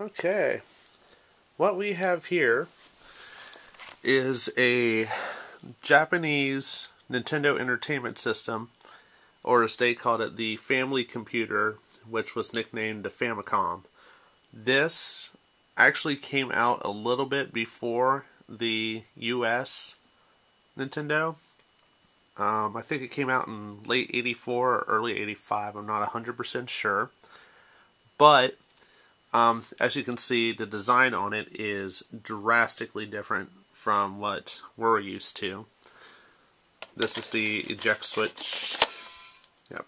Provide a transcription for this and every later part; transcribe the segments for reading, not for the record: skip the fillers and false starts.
Okay, what we have here is a Japanese Nintendo Entertainment System, or as they called it, the Family Computer, which was nicknamed the Famicon. This actually came out a little bit before the US Nintendo. I think it came out in late 84 or early 85, I'm not 100% sure. But as you can see, the design on it is drastically different from what we're used to. This is the eject switch,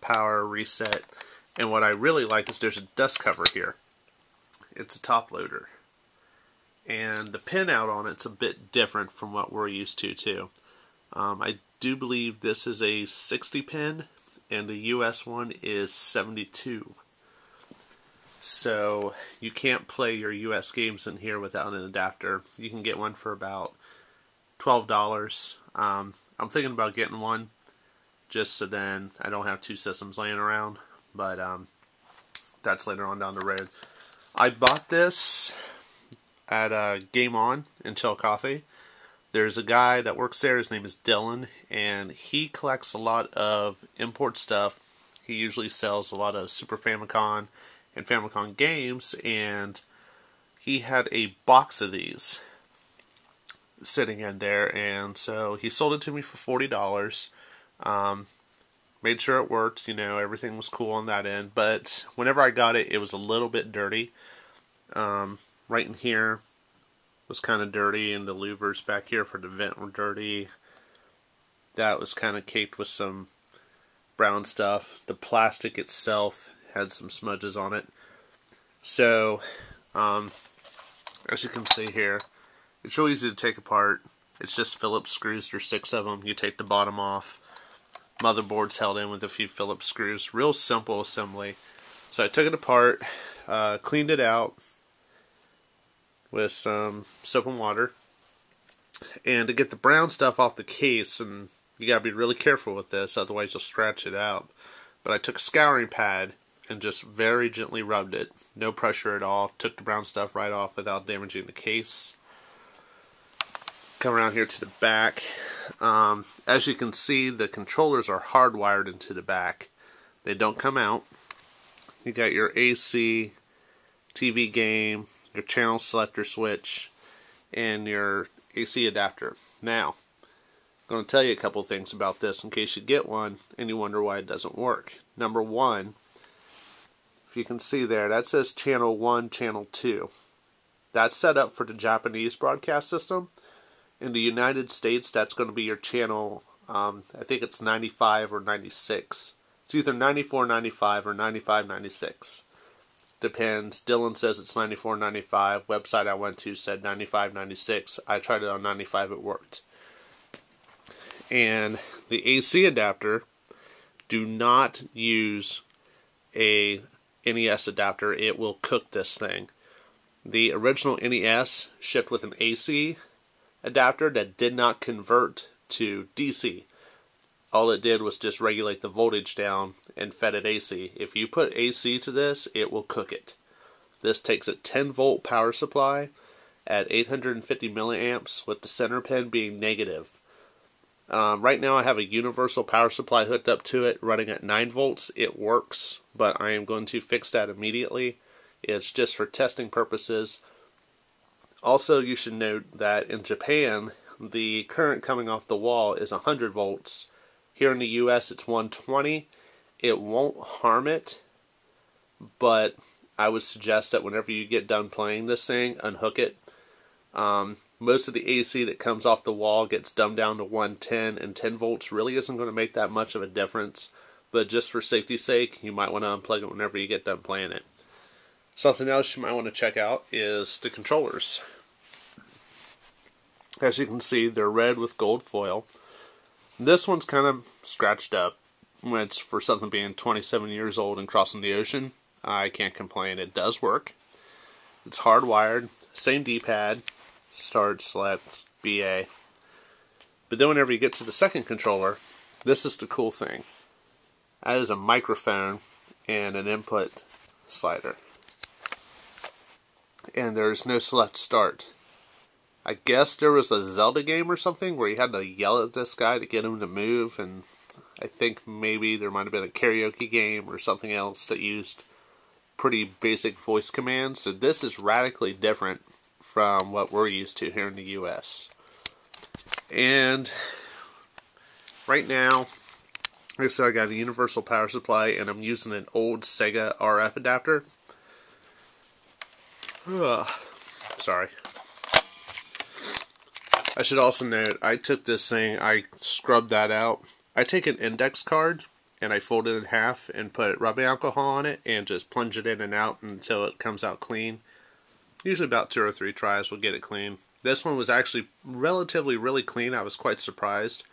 power, reset, and what I really like is there's a dust cover here. It's a top loader. And the pin out on it's a bit different from what we're used to too. I do believe this is a 60 pin, and the US one is 72. So you can't play your US games in here without an adapter. You can get one for about $12. I'm thinking about getting one just so then I don't have two systems laying around, but that's later on down the road. I bought this at Game On in Chillicothe. There's a guy that works there, his name is Dylan, and he collects a lot of import stuff. He usually sells a lot of Super Famicom and Famicom games, and he had a box of these sitting in there, and so he sold it to me for $40. Made sure it worked, everything was cool on that end, but whenever I got it, it was a little bit dirty. Right in here was kind of dirty, and the louvers back here for the vent were dirty. That was kind of caked with some brown stuff. The plastic itself had some smudges on it. So, as you can see here, it's real easy to take apart. It's just Phillips screws. There's 6 of them. You take the bottom off. Motherboard's held in with a few Phillips screws. Real simple assembly. So I took it apart, cleaned it out with some soap and water. And to get the brown stuff off the case, and you gotta be really careful with this, otherwise you'll scratch it out. But I took a scouring pad and just very gently rubbed it. No pressure at all. Took the brown stuff right off without damaging the case. Come around here to the back. As you can see, the controllers are hardwired into the back. They don't come out. You got your AC, TV game, your channel selector switch, and your AC adapter. Now, I'm going to tell you a couple things about this in case you get one and you wonder why it doesn't work. Number one, if you can see there, that says channel 1, channel 2. That's set up for the Japanese broadcast system. In the United States, that's going to be your channel, I think it's 95 or 96. It's either 94, 95 or 95, 96. Depends. Dylan says it's 94, 95. Website I went to said 95, 96. I tried it on 95, it worked. And the AC adapter, do not use a NES adapter. It will cook this thing. The original NES shipped with an AC adapter that did not convert to DC. All it did was just regulate the voltage down and fed it AC. If you put AC to this, it will cook it. This takes a 10 volt power supply at 850 milliamps with the center pin being negative. Right now I have a universal power supply hooked up to it running at 9 volts. It works, but I am going to fix that immediately. It's just for testing purposes. Also, you should note that in Japan, the current coming off the wall is 100 volts. Here in the US, it's 120. It won't harm it, but I would suggest that whenever you get done playing this thing, unhook it. Most of the AC that comes off the wall gets dumbed down to 110, and 10 volts really isn't going to make that much of a difference. But just for safety's sake, you might want to unplug it whenever you get done playing it. Something else you might want to check out is the controllers. As you can see, they're red with gold foil. This one's kind of scratched up, which for something being 27 years old and crossing the ocean, I can't complain. It does work. It's hardwired, same D-pad, start, select, BA. But then whenever you get to the second controller, this is the cool thing. That is a microphone and an input slider. and there's no select start. I guess there was a Zelda game or something where you had to yell at this guy to get him to move, and I think maybe there might have been a karaoke game or something else that used pretty basic voice commands. So this is radically different from what we're used to here in the US. And right now, like I said, I got a universal power supply, and I'm using an old Sega RF adapter. Sorry. I should also note, I took this thing, I scrubbed that out. I take an index card, and I fold it in half and put rubbing alcohol on it, and just plunge it in and out until it comes out clean. Usually about 2 or 3 tries will get it clean. This one was actually relatively really clean. I was quite surprised.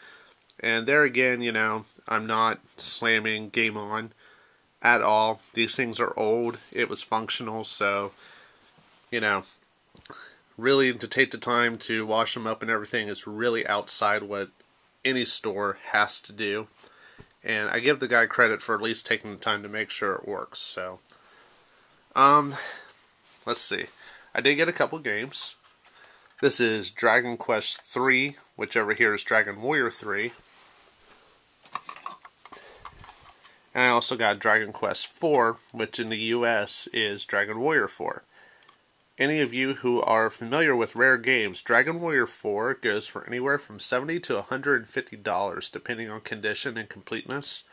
And there again, you know, I'm not slamming Game On at all. These things are old. It was functional, so, you know, really to take the time to wash them up and everything is really outside what any store has to do. And I give the guy credit for at least taking the time to make sure it works. So, let's see. I did get a couple games. This is Dragon Quest 3, which over here is Dragon Warrior 3. And I also got Dragon Quest 4, which in the US is Dragon Warrior 4. Any of you who are familiar with rare games, Dragon Warrior 4 goes for anywhere from $70 to $150, depending on condition and completeness.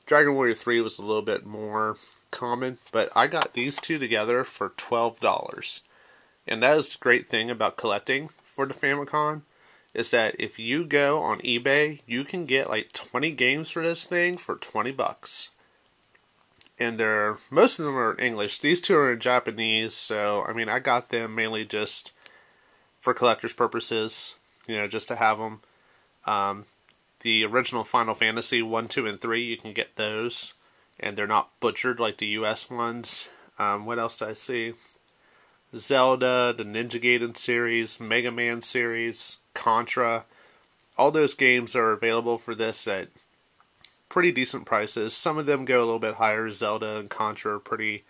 Dragon Warrior 3 was a little bit more common, but I got these two together for $12. And that is the great thing about collecting for the Famicon, is that if you go on eBay, you can get like 20 games for this thing for $20. And most of them are in English. These two are in Japanese, so, I mean, I got them mainly just for collector's purposes, you know, just to have them. The original Final Fantasy 1, 2, and 3, you can get those, and they're not butchered like the US ones. What else did I see? Zelda, the Ninja Gaiden series, Mega Man series, Contra. All those games are available for this at pretty decent prices. Some of them go a little bit higher. Zelda and Contra are pretty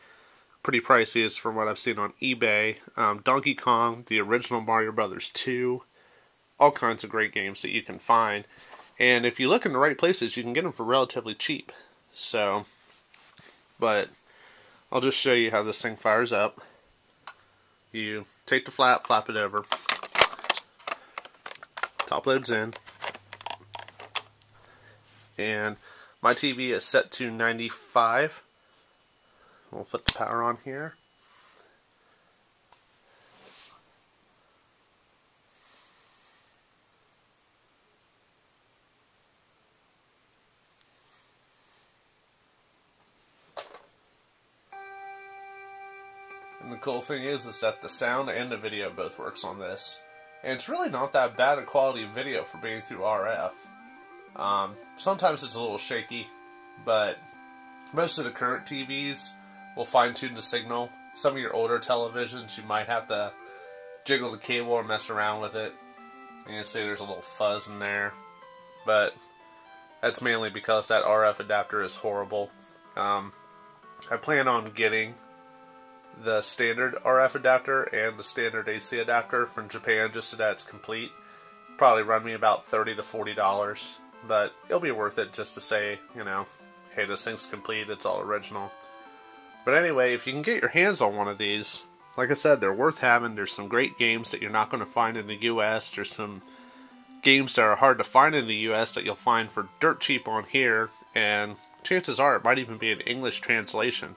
pricey as from what I've seen on eBay. Donkey Kong, the original Mario Brothers 2, all kinds of great games that you can find. And if you look in the right places, you can get them for relatively cheap. So, but I'll just show you how this thing fires up. You take the flap it over. Top loads in. And my TV is set to 95. We'll put the power on here. And the cool thing is that the sound and the video both works on this. And it's really not that bad a quality video for being through RF. Sometimes it's a little shaky, but most of the current TVs will fine-tune the signal. Some of your older televisions, you might have to jiggle the cable or mess around with it. You can see there's a little fuzz in there, but that's mainly because that RF adapter is horrible. I plan on getting the standard RF adapter and the standard AC adapter from Japan just so that it's complete. Probably run me about $30 to $40, but it'll be worth it just to say, you know, hey, this thing's complete, it's all original. But anyway, if you can get your hands on one of these, like I said, they're worth having. There's some great games that you're not going to find in the US. There's some games that are hard to find in the US that you'll find for dirt cheap on here, and chances are it might even be an English translation.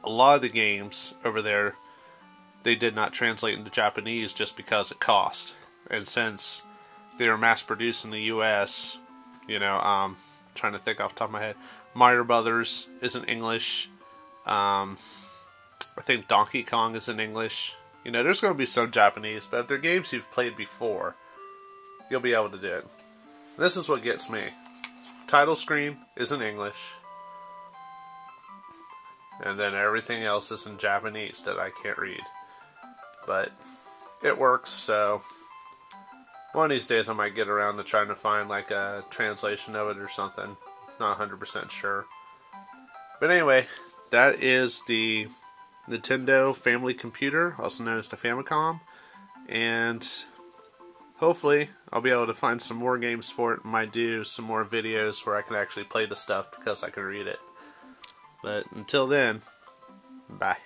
A lot of the games over there, they did not translate into Japanese just because it cost. And since they were mass-produced in the US, you know, trying to think off the top of my head, Mario Brothers is in English. I think Donkey Kong is in English. You know, there's going to be some Japanese, but if they're games you've played before, you'll be able to do it. This is what gets me. Title screen is in English. And then everything else is in Japanese that I can't read. But it works, so one of these days I might get around to trying to find like a translation of it or something. Not 100% sure. But anyway, that is the Nintendo Family Computer, also known as the Famicom, and hopefully I'll be able to find some more games for it and might do some more videos where I can actually play the stuff because I can read it. But until then, bye.